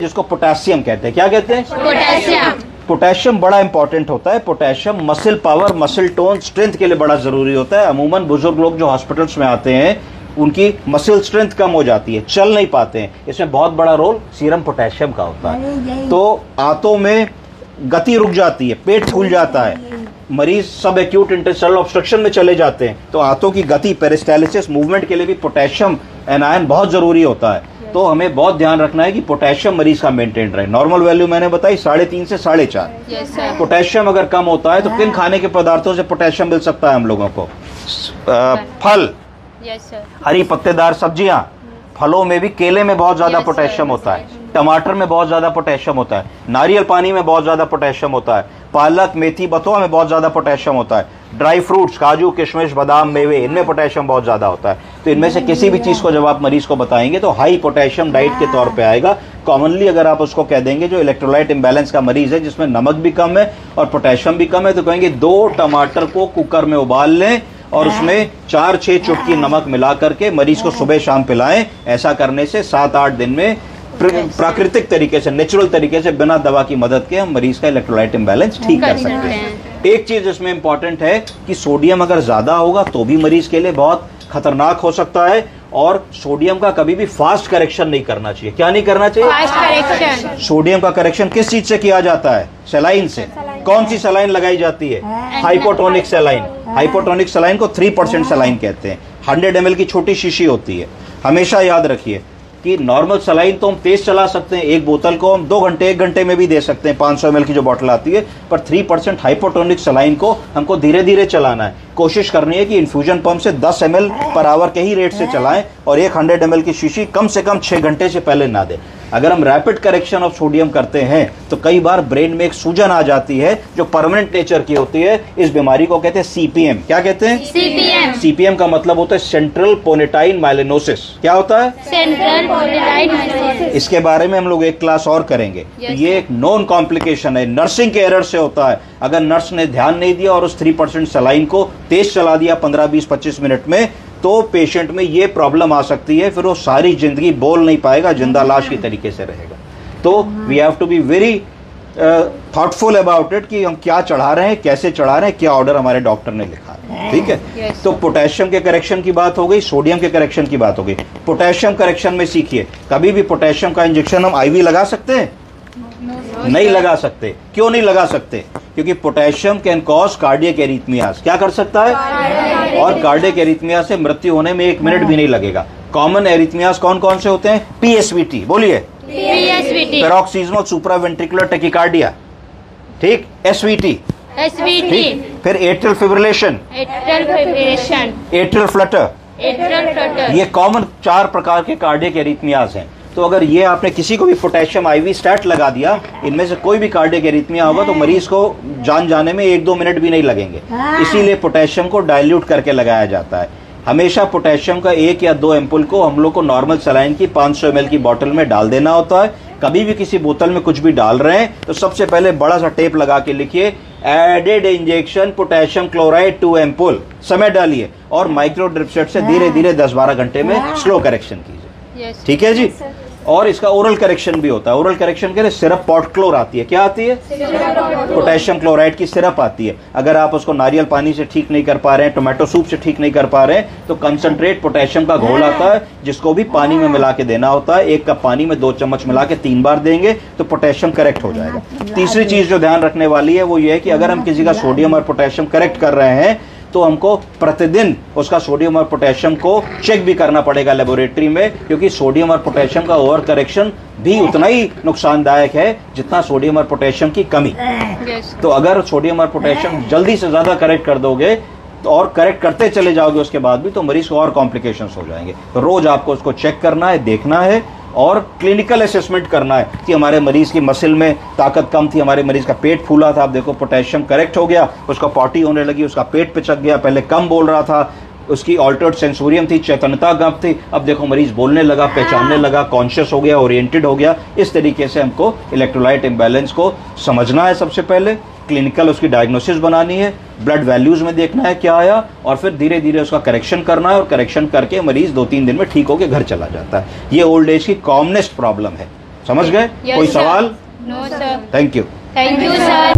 जिसको पोटेशियम कहते हैं। क्या कहते हैं? पोटेशियम। पोटेशियम बड़ा इंपॉर्टेंट होता है। Potassium muscle power, muscle tone, strength के लिए बड़ा जरूरी होता है। अमूमन बुजुर्ग लोग जो हॉस्पिटल्स में आते हैं उनकी मसल स्ट्रेंथ कम हो जाती है, चल नहीं पाते हैं, इसमें बहुत बड़ा रोल सीरम पोटेशियम का होता है। तो आंतों में गति रुक जाती है, पेट फूल जाता है, मरीज सब एक्यूट इंटेस्टाइनल ऑब्स्ट्रक्शन में चले जाते हैं, तो आंतों की गति, पेरिस्टालिसिस, मूवमेंट के लिए भी पोटेशियम एनायन बहुत जरूरी होता है। तो हमें बहुत ध्यान रखना है कि पोटेशियम मरीज का मेंटेन रहे। नॉर्मल वैल्यू मैंने बताई 3.5 से 4.5। पोटेशियम अगर कम होता है तो किन खाने के पदार्थों से पोटेशियम मिल सकता है हम लोगों को? फल, हरी पत्तेदार सब्जियां, फलों में भी केले में बहुत ज्यादा पोटेशियम होता है, टमाटर में बहुत ज्यादा पोटेशियम होता है, नारियल पानी में बहुत ज्यादा पोटेशियम होता है, पालक, मेथी, बथुआ में बहुत ज्यादा पोटेशियम होता है, ड्राई फ्रूट्स, काजू, किशमिश, बादाम, मेवे, इनमें पोटेशियम बहुत ज्यादा होता है। तो इनमें से किसी भी चीज को जब आप मरीज को बताएंगे तो हाई पोटेशियम डाइट के तौर पे आएगा। कॉमनली अगर आप उसको कह देंगे जो इलेक्ट्रोलाइट इम्बैलेंस का मरीज है जिसमें नमक भी कम है और पोटेशियम भी कम है, तो कहेंगे 2 टमाटर को कुकर में उबाल लें और उसमें 4-6 चुटकी नमक मिला करके मरीज को सुबह शाम पिलाएं। ऐसा करने से 7-8 दिन में प्राकृतिक तरीके से, नेचुरल तरीके से, बिना दवा की मदद के हम मरीज का इलेक्ट्रोलाइट इम्बैलेंस ठीक कर सकते हैं। एक चीज इसमें इंपॉर्टेंट है कि सोडियम अगर ज्यादा होगा तो भी मरीज के लिए बहुत खतरनाक हो सकता है, और सोडियम का कभी भी फास्ट करेक्शन नहीं करना चाहिए। क्या नहीं करना चाहिए? Fast correction. सोडियम का करेक्शन किस चीज से किया जाता है? सलाइन से। कौन सी सलाइन लगाई जाती है? Hypotonic saline. हाइपोटोनिक सलाइन को 3% सलाइन कहते हैं। 100 ml की छोटी शीशी होती है। हमेशा याद रखिए कि नॉर्मल सलाइन तो हम तेज चला सकते हैं, एक बोतल को हम 2 घंटे 1 घंटे में भी दे सकते हैं, 500 ml की जो बोतल आती है, पर 3% हाइपोटोनिक सलाइन को हमको धीरे धीरे चलाना है। कोशिश करनी है कि इन्फ्यूजन पंप से 10 ml पर आवर के ही रेट से चलाएं और एक 100 ml की शीशी कम से कम 6 घंटे से पहले ना दें। अगर हम रैपिड करेक्शन ऑफ सोडियम करते हैं तो कई बार ब्रेन में एक सूजन आ जाती है जो परमानेंट नेचर की होती है। इस बीमारी को कहते हैं सीपीएम। क्या कहते हैं? सीपीएम। सीपीएम का मतलब होता है सेंट्रल पोनेटाइन माइलिनोसिस। क्या होता है? सेंट्रल पोनेटाइन माइलिनोसिस। इसके बारे में हम लोग एक क्लास और करेंगे। तो ये एक नॉन कॉम्प्लिकेशन है, नर्सिंग के एरर से होता है। अगर नर्स ने ध्यान नहीं दिया और उस 3% सलाइन को तेज चला दिया 15, 20, 25 मिनट में, तो पेशेंट में ये प्रॉब्लम आ सकती है, फिर वो सारी जिंदगी बोल नहीं पाएगा, जिंदा लाश की तरीके से रहेगा। तो we have to be very thoughtful about it कि हम क्या चढ़ा रहे हैं, कैसे चढ़ा रहे हैं, क्या ऑर्डर हमारे डॉक्टर ने लिखा है। ठीक है। तो पोटेशियम के करेक्शन की बात हो गई, सोडियम के करेक्शन की बात हो गई। पोटेशियम करेक्शन में सीखिए, कभी भी पोटेशियम का इंजेक्शन हम आईवी लगा सकते हैं? नहीं लगा सकते। क्यों नहीं लगा सकते? क्योंकि potassium can cause cardiac arrhythmias. क्या कर सकता है? और कार्डियक एरिथमिया से मृत्यु होने में 1 मिनट भी नहीं लगेगा। कॉमन एरिथमियास कौन कौन से होते हैं? पीएसवीटी, बोलिए। पीएसवीटी, पैरोक्सिस्मल सुप्रावेंट्रिकुलर टेकिकार्डिया, ठीक। एसवीटी, एसवीटी, फिर एट्रियल फिब्रिलेशन, एट्रियल फ्लटर। ये कॉमन 4 प्रकार के कार्डियक एरिथमियास हैं। तो अगर ये आपने किसी को भी पोटेशियम आईवी स्टैट लगा दिया, इनमें से कोई भी कार्डियक एरिथमिया होगा तो मरीज को जान जाने में 1-2 मिनट भी नहीं लगेंगे। इसीलिए पोटेशियम को डाइल्यूट करके लगाया जाता है। हमेशा पोटेशियम का 1 या 2 एम्पुल को हम लोग को नॉर्मल सलाइन की 500 ml की बोतल में डाल देना होता है। कभी भी किसी बोतल में कुछ भी डाल रहे हैं तो सबसे पहले बड़ा सा टेप लगा के लिखिए, added injection potassium chloride 2 ampoule, समय डालिए और माइक्रो ड्रिप सेट से धीरे धीरे 10-12 घंटे में स्लो करेक्शन कीजिए। ठीक है जी। और इसका ओरल करेक्शन भी होता है। ओरल करेक्शन के लिए सिरप पॉटक्लोर आती है। क्या आती है? पोटेशियम क्लोराइड की सिरप आती है। अगर आप उसको नारियल पानी से ठीक नहीं कर पा रहे हैं, टोमेटो सूप से ठीक नहीं कर पा रहे हैं, तो कंसंट्रेट पोटेशियम का घोल आता है जिसको भी पानी में मिला के देना होता है। 1 कप पानी में 2 चम्मच मिला के 3 बार देंगे तो पोटेशियम करेक्ट हो जाएगा। तीसरी चीज जो ध्यान रखने वाली है वो ये है कि अगर हम किसी का सोडियम और पोटेशियम करेक्ट कर रहे हैं तो हमको प्रतिदिन उसका सोडियम और पोटेशियम को चेक भी करना पड़ेगा लेबोरेटरी में, क्योंकि सोडियम और पोटेशियम का ओवर करेक्शन भी उतना ही नुकसानदायक है जितना सोडियम और पोटेशियम की कमी। तो अगर सोडियम और पोटेशियम जल्दी से ज्यादा करेक्ट कर दोगे तो और करेक्ट करते चले जाओगे उसके बाद भी, तो मरीज को और कॉम्प्लिकेशंस हो जाएंगे। तो रोज आपको उसको चेक करना है, देखना है और क्लिनिकल असेसमेंट करना है कि हमारे मरीज की मसल में ताकत कम थी, हमारे मरीज का पेट फूला था, आप देखो पोटेशियम करेक्ट हो गया, उसका पॉटी होने लगी, उसका पेट पिचक गया, पहले कम बोल रहा था, उसकी ऑल्टर्ड सेंसोरियम थी, चेतनता कम थी, अब देखो मरीज बोलने लगा, पहचानने लगा, कॉन्शियस हो गया, ओरिएंटेड हो गया। इस तरीके से हमको इलेक्ट्रोलाइट इम्बैलेंस को समझना है। सबसे पहले क्लिनिकल उसकी डायग्नोसिस बनानी है, ब्लड वैल्यूज में देखना है क्या आया, और फिर धीरे धीरे उसका करेक्शन करना है, और करेक्शन करके मरीज 2-3 दिन में ठीक होकर घर चला जाता है। ये ओल्ड एज की कॉमनेस्ट प्रॉब्लम है। समझ गए? Yes, कोई sir. सवाल? No, sir. Thank you. Thank you, sir.